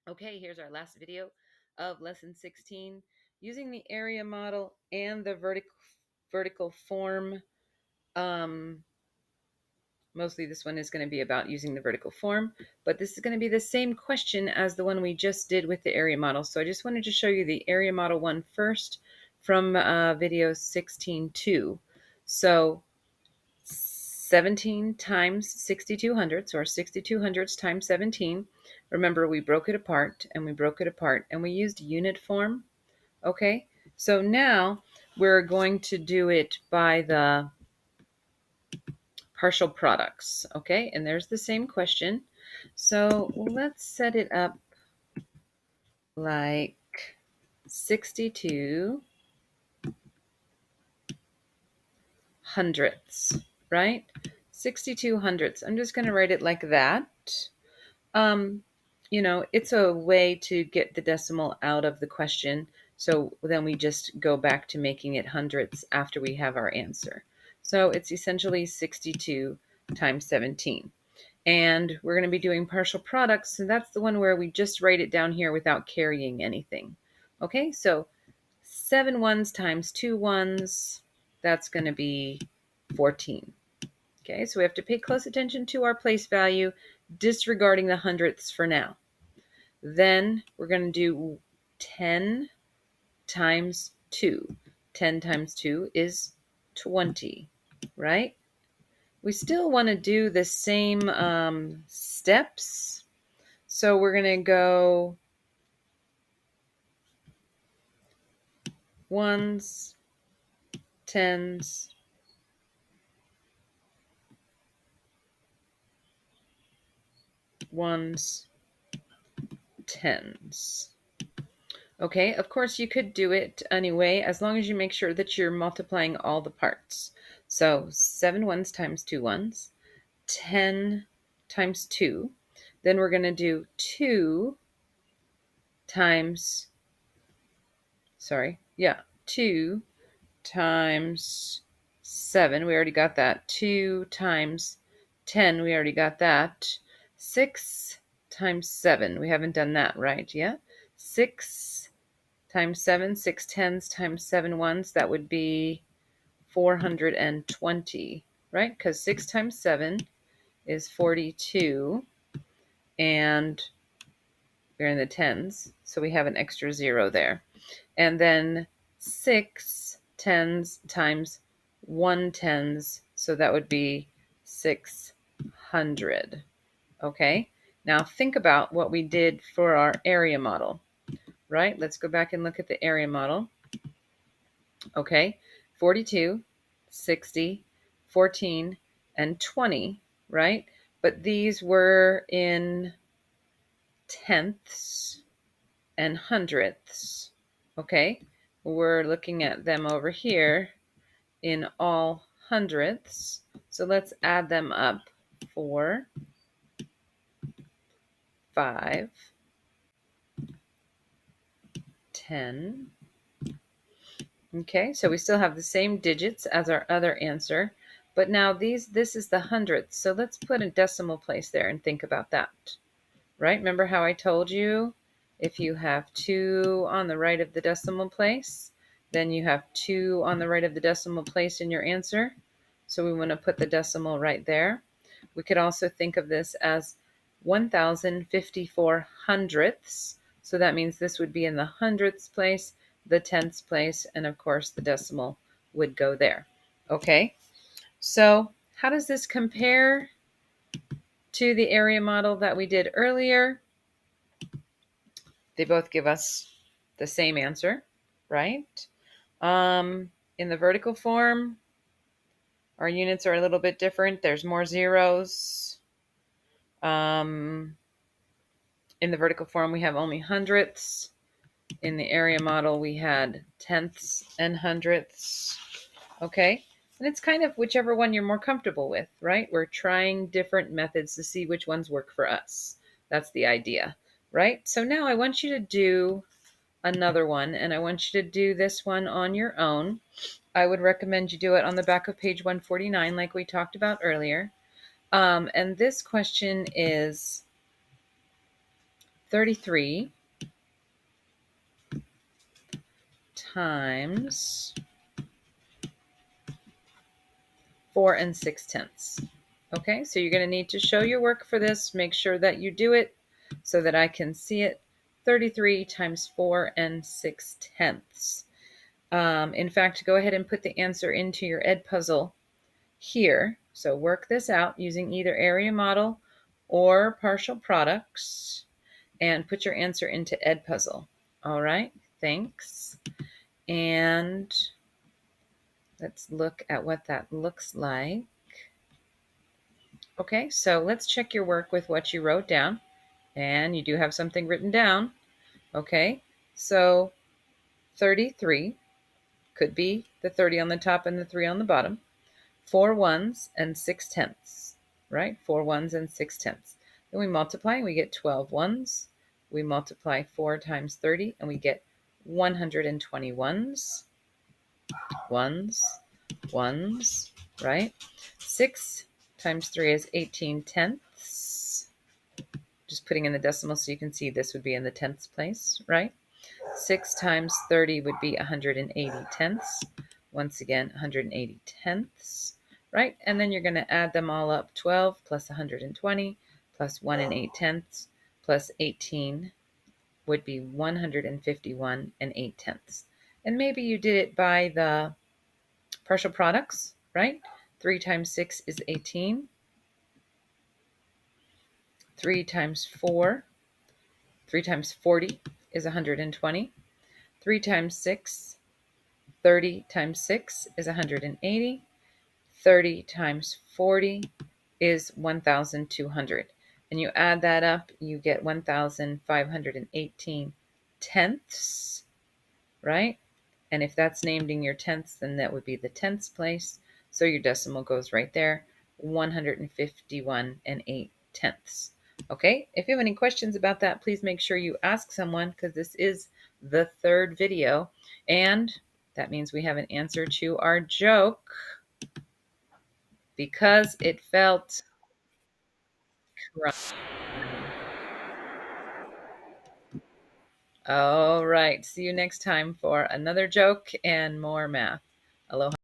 Okay, here's our last video of lesson 16 using the area model and the vertical form. Mostly this one is going to be about using the vertical form, but this is going to be the same question as the one we just did with the area model. So I just wanted to show you the area model one first from video 16.2. So 17 times 62 hundredths, or 62 hundredths times 17. Remember, we broke it apart and we broke it apart and we used unit form. Okay, so now we're going to do it by the partial products. Okay, and there's the same question. So let's set it up like 62 hundredths, right? 62 hundredths. I'm just going to write it like that. It's a way to get the decimal out of the question. So then we just go back to making it hundredths after we have our answer. So it's essentially 62 times 17. And we're going to be doing partial products. And that's the one where we just write it down here without carrying anything. Okay, so 7 ones times 2 ones, that's going to be 14. Okay, so we have to pay close attention to our place value, disregarding the hundredths for now. Then we're going to do 10 times 2. 10 times 2 is 20, right? We still want to do the same steps. So we're going to go ones, tens, ones, tens. Okay, of course you could do it anyway, as long as you make sure that you're multiplying all the parts. So 7 ones times 2 ones, 10 times 2. Then we're going to do 2 times 7. We already got that. 2 times 10. We already got that. 6 times 7. We haven't done that, right? Yeah. 6 times 7. 6 tens times 7 ones. That would be 420, right? Because 6 times 7 is 42. And we're in the tens, so we have an extra 0 there. And then 6 tens times 1 tens, so that would be 600. Okay, now think about what we did for our area model, right? Let's go back and look at the area model. Okay, 42, 60, 14, and 20, right? But these were in tenths and hundredths. Okay, we're looking at them over here in all hundredths. So let's add them up. 4, 5, 10. Okay, so we still have the same digits as our other answer, but now this is the hundredths. So let's put a decimal place there and think about that. Right? Remember how I told you if you have 2 on the right of the decimal place, then you have 2 on the right of the decimal place in your answer. So we want to put the decimal right there. We could also think of this as 1,054 hundredths. So that means this would be in the hundredths place, the tenths place, and of course the decimal would go there. Okay, so how does this compare to the area model that we did earlier? They both give us the same answer, right? In the vertical form, our units are a little bit different. There's more zeros. In the vertical form, we have only hundredths. In the area model, we had tenths and hundredths. Okay, and it's kind of whichever one you're more comfortable with, right? We're trying different methods to see which ones work for us. That's the idea, right? So now I want you to do another one, and I want you to do this one on your own. I would recommend you do it on the back of page 149 like we talked about earlier. And this question is 33 times 4 6/10. Okay, so you're going to need to show your work for this. Make sure that you do it so that I can see it. 33 times 4 6/10. In fact, go ahead and put the answer into your Edpuzzle here. So work this out using either area model or partial products and put your answer into Edpuzzle. All right, thanks. And let's look at what that looks like. Okay, so let's check your work with what you wrote down. And you do have something written down. Okay, so 33 could be the 30 on the top and the 3 on the bottom. 4 ones and 6/10, right? 4 ones and 6/10. Then we multiply and we get 12 ones. We multiply 4 times 30 and we get 120 ones. Ones, right? 6 times 3 is 18/10. Just putting in the decimal so you can see this would be in the tenths place, right? 6 times 30 would be 180/10. Once again, 180/10, right? And then you're going to add them all up. 12 plus 120 plus 1 8/10 plus 18 would be 151 8/10. And maybe you did it by the partial products, right? 3 times 6 is 18. 3 times 4, 3 times 40 is 120. 3 times 6, 30 times 6 is 180. 30 times 40 is 1,200. And you add that up, you get 1,518 tenths, right? And if that's named in your tenths, then that would be the tenths place. So your decimal goes right there, 151 8/10. Okay, if you have any questions about that, please make sure you ask someone because this is the third video. And that means we have an answer to our joke because it felt crummy. All right, see you next time for another joke and more math. Aloha.